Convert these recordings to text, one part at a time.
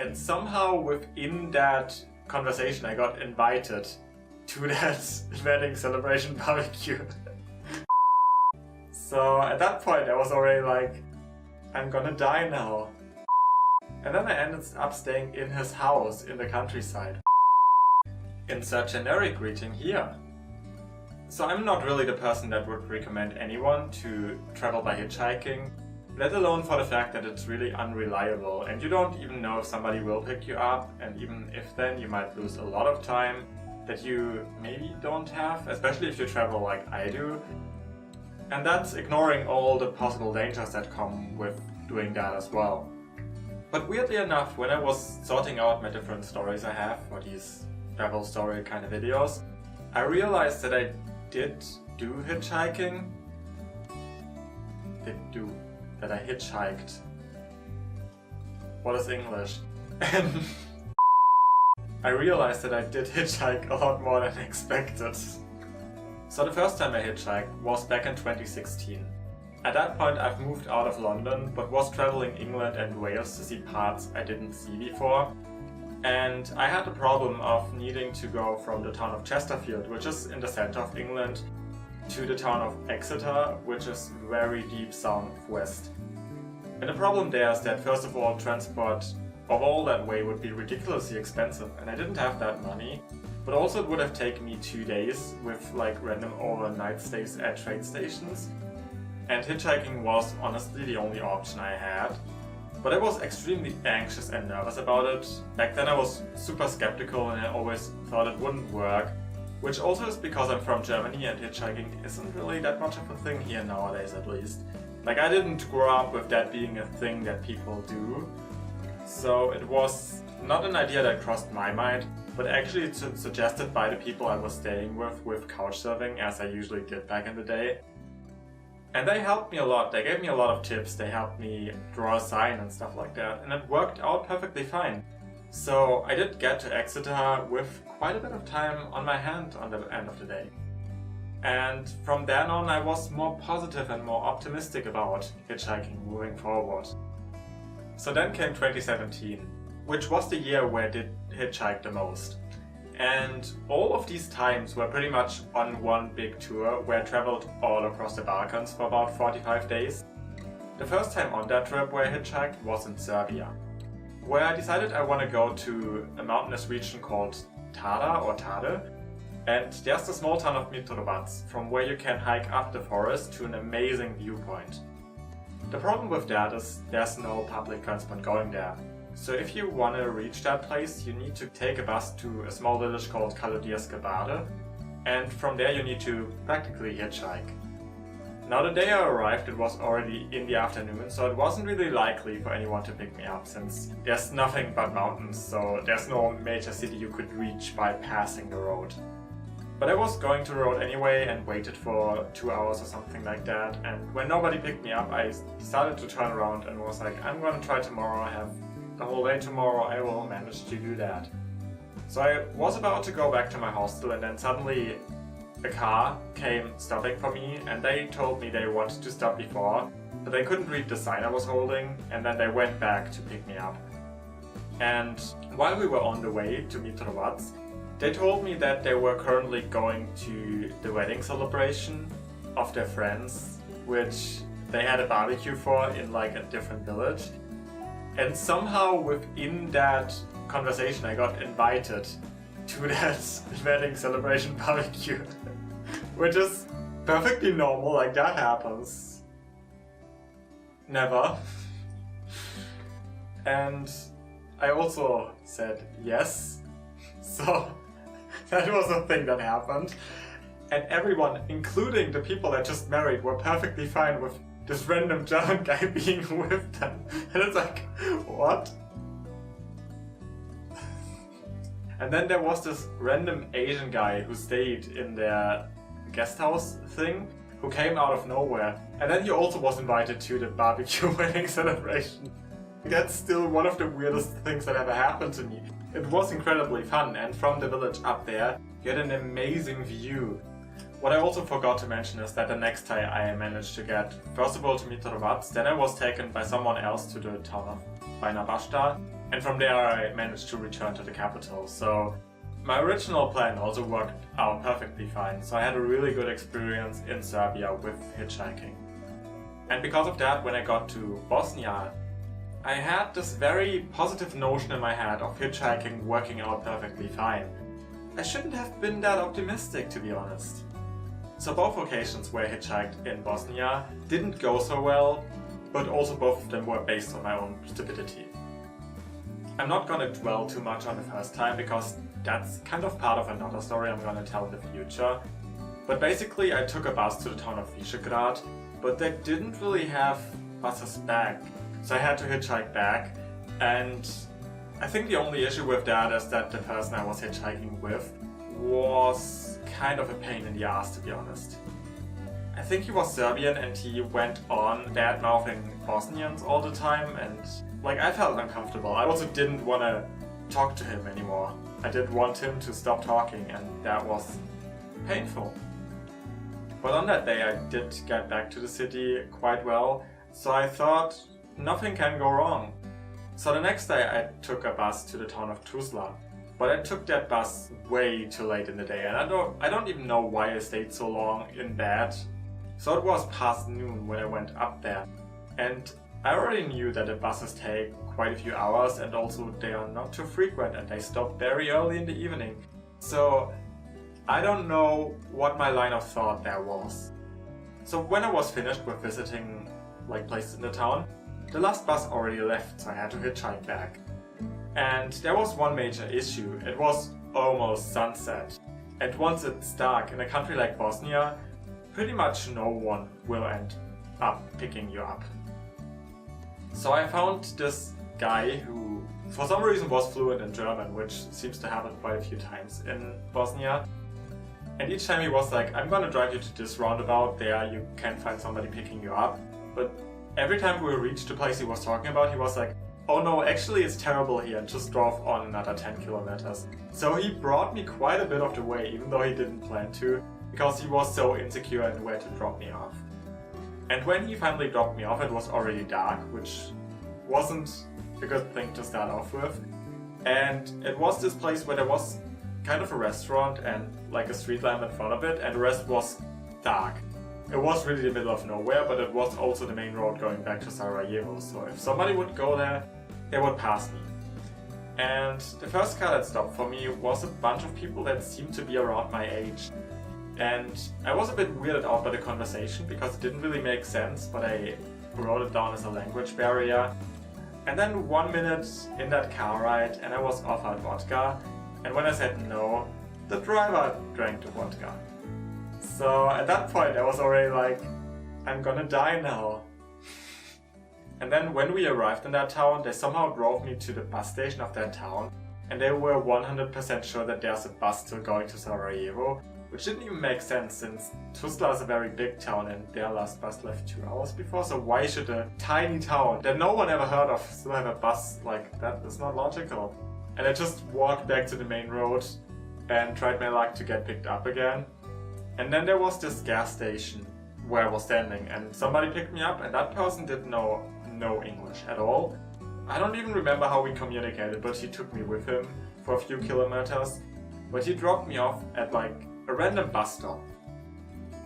And somehow within that conversation I got invited to that wedding celebration barbecue. So at that point I was already like, I'm gonna die now. And then I ended up staying in his house in the countryside. Insert generic greeting here. So I'm not really the person that would recommend anyone to travel by hitchhiking, let alone for the fact that it's really unreliable and you don't even know if somebody will pick you up, and even if then you might lose a lot of time that you maybe don't have, especially if you travel like I do. And that's ignoring all the possible dangers that come with doing that as well. But weirdly enough, when I was sorting out my different stories I have for these travel story kind of videos, I realized that I did do hitchhiking. That I hitchhiked. What is English? And I realized that I did hitchhike a lot more than expected. So the first time I hitchhiked was back in 2016. At that point I've moved out of London, but was traveling England and Wales to see parts I didn't see before. And I had the problem of needing to go from the town of Chesterfield, which is in the center of England, to the town of Exeter, which is very deep southwest. And the problem there is that first of all, transport of all that way would be ridiculously expensive, and I didn't have that money. But also it would have taken me 2 days with like random overnight stays at train stations. And hitchhiking was honestly the only option I had. But I was extremely anxious and nervous about it. Back then I was super skeptical and I always thought it wouldn't work. Which also is because I'm from Germany and hitchhiking isn't really that much of a thing here nowadays, at least. Like, I didn't grow up with that being a thing that people do. So it was not an idea that crossed my mind, but actually it's suggested by the people I was staying with couchsurfing, as I usually did back in the day. And they helped me a lot. They gave me a lot of tips. They helped me draw a sign and stuff like that. And it worked out perfectly fine. So I did get to Exeter with quite a bit of time on my hand on the end of the day. And from then on I was more positive and more optimistic about hitchhiking moving forward. So then came 2017, which was the year where I did hitchhike the most. And all of these times were pretty much on one big tour where I traveled all across the Balkans for about 45 days. The first time on that trip where I hitchhiked was in Serbia, where I decided I want to go to a mountainous region called Tada or Tade, and there's the small town of Mitrovac, from where you can hike up the forest to an amazing viewpoint. The problem with that is there's no public transport going there. So if you want to reach that place, you need to take a bus to a small village called Kalodierske Bade, and from there you need to practically hitchhike. Now the day I arrived it was already in the afternoon, so it wasn't really likely for anyone to pick me up since there's nothing but mountains, so there's no major city you could reach by passing the road. But I was going to the road anyway and waited for 2 hours or something like that, and when nobody picked me up I decided to turn around and was like, I'm gonna try tomorrow, I have the whole day tomorrow, I will manage to do that. So I was about to go back to my hostel and then suddenly a car came stopping for me, and they told me they wanted to stop before, but they couldn't read the sign I was holding, and then they went back to pick me up. And while we were on the way to Mitrovac, they told me that they were currently going to the wedding celebration of their friends, which they had a barbecue for in like a different village. And somehow within that conversation I got invited to that wedding celebration barbecue. Which is perfectly normal, like that happens. Never. And I also said yes. So that was a thing that happened. And everyone, including the people that just married, were perfectly fine with this random German guy being with them. And it's like, what? And then there was this random Asian guy who stayed in their guest house thing, who came out of nowhere. And then he also was invited to the barbecue wedding celebration. That's still one of the weirdest things that ever happened to me. It was incredibly fun, and from the village up there, you had an amazing view. What I also forgot to mention is that the next time I managed to get, first of all to Mitrovac, then I was taken by someone else to the town of Bajna Bašta, And from there I managed to return to the capital. So my original plan also worked out perfectly fine. So I had a really good experience in Serbia with hitchhiking. And because of that, when I got to Bosnia, I had this very positive notion in my head of hitchhiking working out perfectly fine. I shouldn't have been that optimistic, to be honest. So both occasions where I hitchhiked in Bosnia didn't go so well, but also both of them were based on my own stupidity. I'm not gonna dwell too much on the first time because that's kind of part of another story I'm gonna tell in the future. But basically I took a bus to the town of Visegrad, but they didn't really have buses back. So I had to hitchhike back, and I think the only issue with that is that the person I was hitchhiking with was kind of a pain in the ass, to be honest. I think he was Serbian and he went on bad-mouthing Bosnians all the time, and like I felt uncomfortable. I also didn't want to talk to him anymore. I didn't want him to stop talking, and that was painful. But on that day I did get back to the city quite well, so I thought nothing can go wrong. So the next day I took a bus to the town of Tuzla, but I took that bus way too late in the day, and I don't even know why I stayed so long in bed. So it was past noon when I went up there, and I already knew that the buses take quite a few hours, and also they are not too frequent and they stop very early in the evening. So I don't know what my line of thought there was. So when I was finished with visiting places in the town, the last bus already left, so I had to hitchhike back. And there was one major issue. It was almost sunset. And once it's dark in a country like Bosnia, pretty much no one will end up picking you up. So I found this guy who for some reason was fluent in German, which seems to happen quite a few times in Bosnia. And each time he was like, I'm gonna drive you to this roundabout, there you can find somebody picking you up. But every time we reached the place he was talking about, he was like, oh no, actually it's terrible here, and just drove on another 10 kilometers. So he brought me quite a bit of the way, even though he didn't plan to, because he was so insecure in where to drop me off. And when he finally dropped me off, it was already dark, which wasn't a good thing to start off with. And it was this place where there was kind of a restaurant and like a street lamp in front of it, and the rest was dark. It was really the middle of nowhere, but it was also the main road going back to Sarajevo, so if somebody would go there, they would pass me. And the first car that stopped for me was a bunch of people that seemed to be around my age. And I was a bit weirded out by the conversation because it didn't really make sense, but I wrote it down as a language barrier. And then 1 minute in that car ride and I was offered vodka, and when I said no, the driver drank the vodka. So at that point I was already like, I'm gonna die now. And then when we arrived in that town, they somehow drove me to the bus station of that town, and they were 100% sure that there's a bus still going to Sarajevo, which didn't even make sense since Tuzla is a very big town and their last bus left 2 hours before, so why should a tiny town that no one ever heard of still have a bus like that? Is not logical. And I just walked back to the main road and tried my luck to get picked up again. And then there was this gas station where I was standing, and somebody picked me up, and that person didn't know no English at all. I don't even remember how we communicated, but he took me with him for a few kilometers. But he dropped me off at like a random bus stop.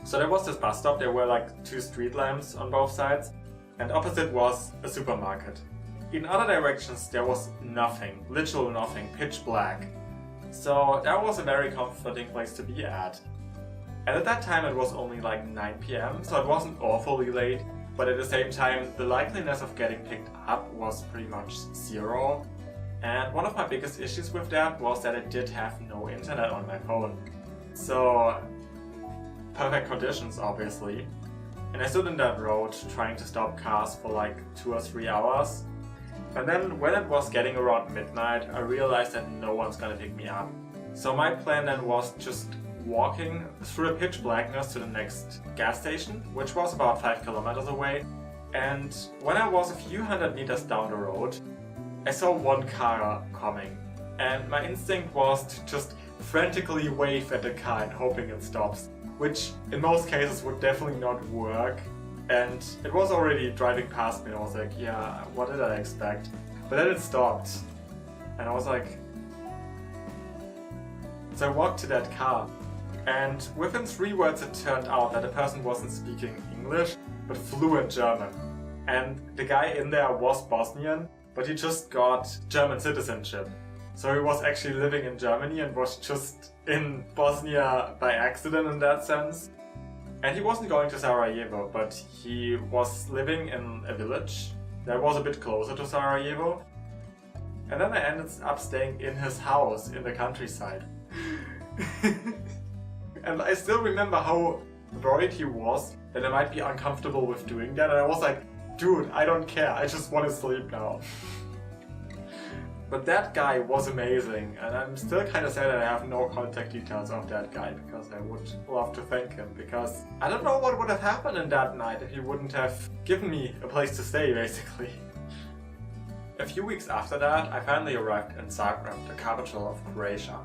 So there was this bus stop, there were like 2 street lamps on both sides, and opposite was a supermarket. In other directions there was nothing, literal nothing, pitch black. So that was a very comforting place to be at. And at that time it was only like 9 PM, so it wasn't awfully late, but at the same time the likeliness of getting picked up was pretty much 0. And one of my biggest issues with that was that I did have no internet on my phone. So, perfect conditions obviously. And I stood in that road trying to stop cars for like 2 or 3 hours. And then when it was getting around midnight, I realized that no one's gonna pick me up. So my plan then was just walking through the pitch blackness to the next gas station, which was about 5 kilometers away. And when I was a few hundred meters down the road, I saw one car coming. And my instinct was to just frantically wave at the car and hoping it stops, which in most cases would definitely not work. And it was already driving past me and I was like, yeah, what did I expect? But then it stopped. And I was like... So I walked to that car, and within 3 words it turned out that the person wasn't speaking English, but fluent German. And the guy in there was Bosnian, but he just got German citizenship. So he was actually living in Germany and was just in Bosnia by accident in that sense. And he wasn't going to Sarajevo, but he was living in a village that was a bit closer to Sarajevo. And then I ended up staying in his house in the countryside. And I still remember how worried he was that I might be uncomfortable with doing that. And I was like, dude, I don't care, I just want to sleep now. But that guy was amazing, and I'm still kind of sad that I have no contact details of that guy, because I would love to thank him, because I don't know what would have happened in that night if he wouldn't have given me a place to stay, basically. A few weeks after that, I finally arrived in Zagreb, the capital of Croatia.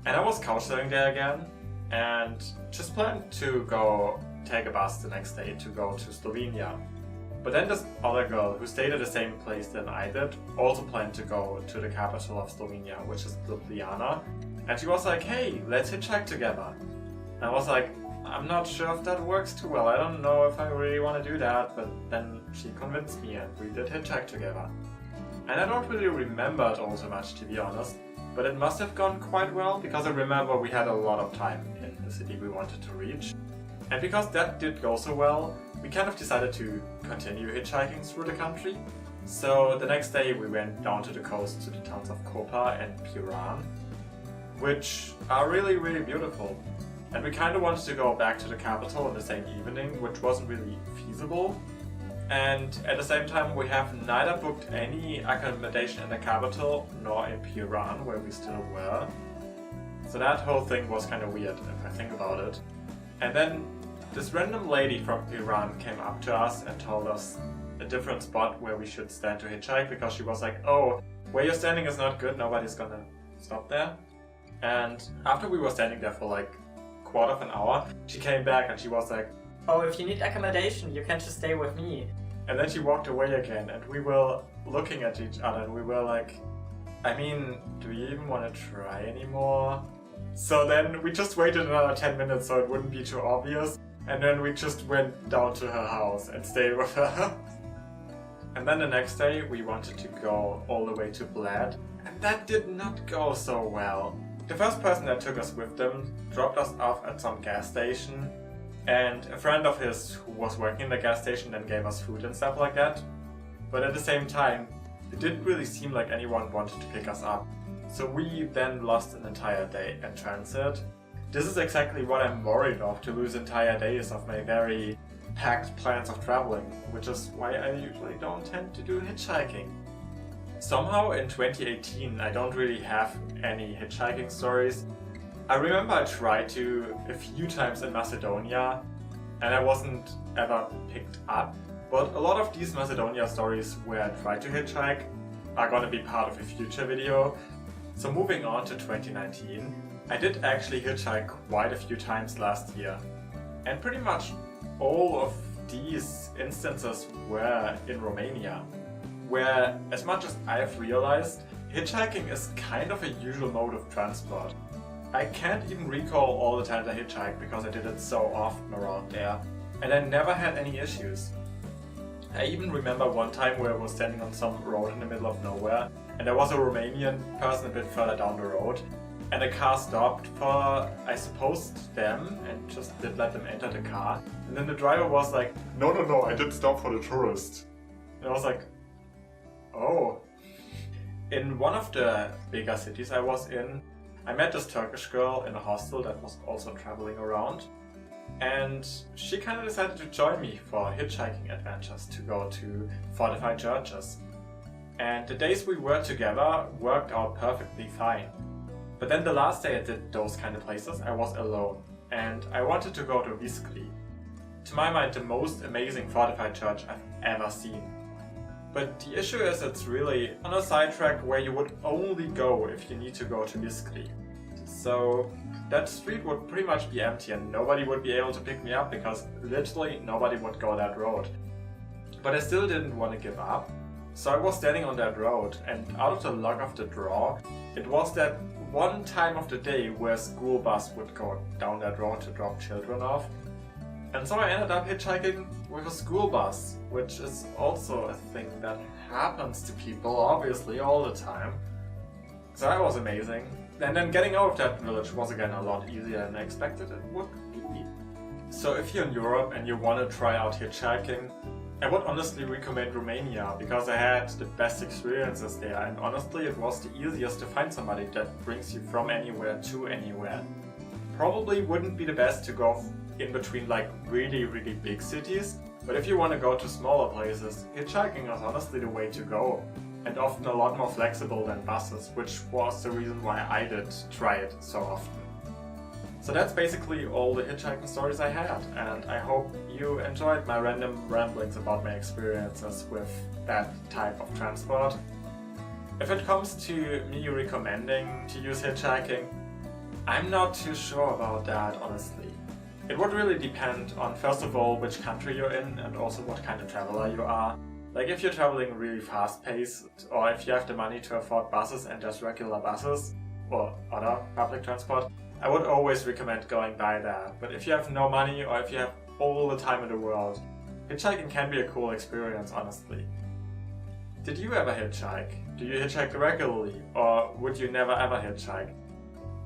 And I was couch sitting there again, and just planned to go take a bus the next day to go to Slovenia. But then this other girl who stayed at the same place than I did also planned to go to the capital of Slovenia, which is Ljubljana. And she was like, hey, let's hitchhike together. And I was like, I'm not sure if that works too well. I don't know if I really want to do that. But then she convinced me and we did hitchhike together. And I don't really remember it all so much, to be honest. But it must have gone quite well, because I remember we had a lot of time in the city we wanted to reach. And because that did go so well, we kind of decided to continue hitchhiking through the country. So the next day we went down to the coast to the towns of Koper and Piran, which are really, really beautiful. And we kind of wanted to go back to the capital in the same evening, which wasn't really feasible. And at the same time we have neither booked any accommodation in the capital nor in Piran, where we still were. So that whole thing was kind of weird if I think about it. And then this random lady from Iran came up to us and told us a different spot where we should stand to hitchhike, because she was like, oh, where you're standing is not good, nobody's gonna stop there. And after we were standing there for like a quarter of an hour, she came back and she was like, oh, if you need accommodation, you can just stay with me. And then she walked away again, and we were looking at each other and we were like, I mean, do we even want to try anymore? So then we just waited another 10 minutes so it wouldn't be too obvious. And then we just went down to her house and stayed with her. And then the next day we wanted to go all the way to Bled, and that did not go so well. The first person that took us with them dropped us off at some gas station, and a friend of his who was working in the gas station then gave us food and stuff like that. But at the same time, it didn't really seem like anyone wanted to pick us up. So we then lost an entire day in transit. This is exactly what I'm worried of, to lose entire days of my very packed plans of traveling, which is why I usually don't tend to do hitchhiking. Somehow in 2018 I don't really have any hitchhiking stories. I remember I tried to a few times in Macedonia and I wasn't ever picked up. But a lot of these Macedonia stories where I tried to hitchhike are gonna be part of a future video. So moving on to 2019, I did actually hitchhike quite a few times last year. And pretty much all of these instances were in Romania, where, as much as I've realized, hitchhiking is kind of a usual mode of transport. I can't even recall all the times I hitchhiked because I did it so often around there, and I never had any issues. I even remember one time where I was standing on some road in the middle of nowhere, and there was a Romanian person a bit further down the road, and the car stopped for, I suppose, them, and just did let them enter the car. And then the driver was like, no, I did stop for the tourist. And I was like, oh. In one of the bigger cities I was in, I met this Turkish girl in a hostel that was also traveling around. And she kind of decided to join me for hitchhiking adventures to go to fortified churches. And the days we were together worked out perfectly fine. But then the last day I did those kind of places, I was alone. And I wanted to go to Viskli. To my mind, the most amazing fortified church I've ever seen. But the issue is it's really on a sidetrack where you would only go if you need to go to Viskli. So that street would pretty much be empty and nobody would be able to pick me up because literally nobody would go that road. But I still didn't want to give up. So I was standing on that road, and out of the luck of the draw, it was that one time of the day where a school bus would go down that road to drop children off. And so I ended up hitchhiking with a school bus, which is also a thing that happens to people, obviously, all the time. So that was amazing. And then getting out of that village was again a lot easier than I expected it would be. So if you're in Europe and you want to try out hitchhiking, I would honestly recommend Romania, because I had the best experiences there, and honestly it was the easiest to find somebody that brings you from anywhere to anywhere. Probably wouldn't be the best to go in between like really big cities, but if you want to go to smaller places, hitchhiking is honestly the way to go, and often a lot more flexible than buses, which was the reason why I did try it so often. So that's basically all the hitchhiking stories I had, and I hope you enjoyed my random ramblings about my experiences with that type of transport. If it comes to me recommending to use hitchhiking, I'm not too sure about that, honestly. It would really depend on, first of all, which country you're in and also what kind of traveler you are. Like if you're traveling really fast paced, or if you have the money to afford buses and just regular buses or other public transport, I would always recommend going by that. But if you have no money or if you have all the time in the world, hitchhiking can be a cool experience, honestly. Did you ever hitchhike? Do you hitchhike regularly, or would you never ever hitchhike?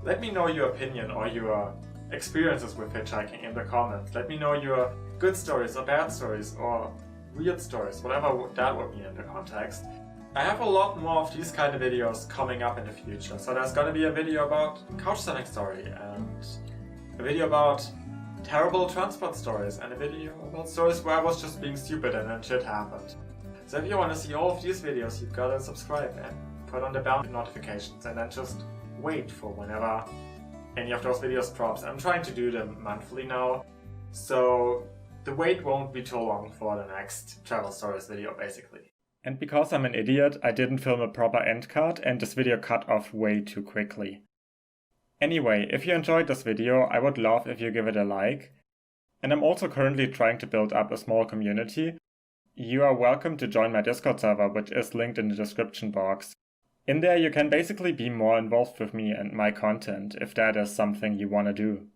Let me know your opinion or your experiences with hitchhiking in the comments. Let me know your good stories or bad stories or weird stories, whatever that would mean in the context. I have a lot more of these kind of videos coming up in the future, so there's gonna be a video about couch surfing story, and a video about terrible transport stories, and a video about stories where I was just being stupid and then shit happened. So if you want to see all of these videos, you've gotta subscribe and put on the bell notifications, and then just wait for whenever any of those videos drops. I'm trying to do them monthly now, so the wait won't be too long for the next travel stories video, basically. And because I'm an idiot, I didn't film a proper end card, and this video cut off way too quickly. Anyway, if you enjoyed this video, I would love if you give it a like. And I'm also currently trying to build up a small community. You are welcome to join my Discord server, which is linked in the description box. In there you can basically be more involved with me and my content, if that is something you want to do.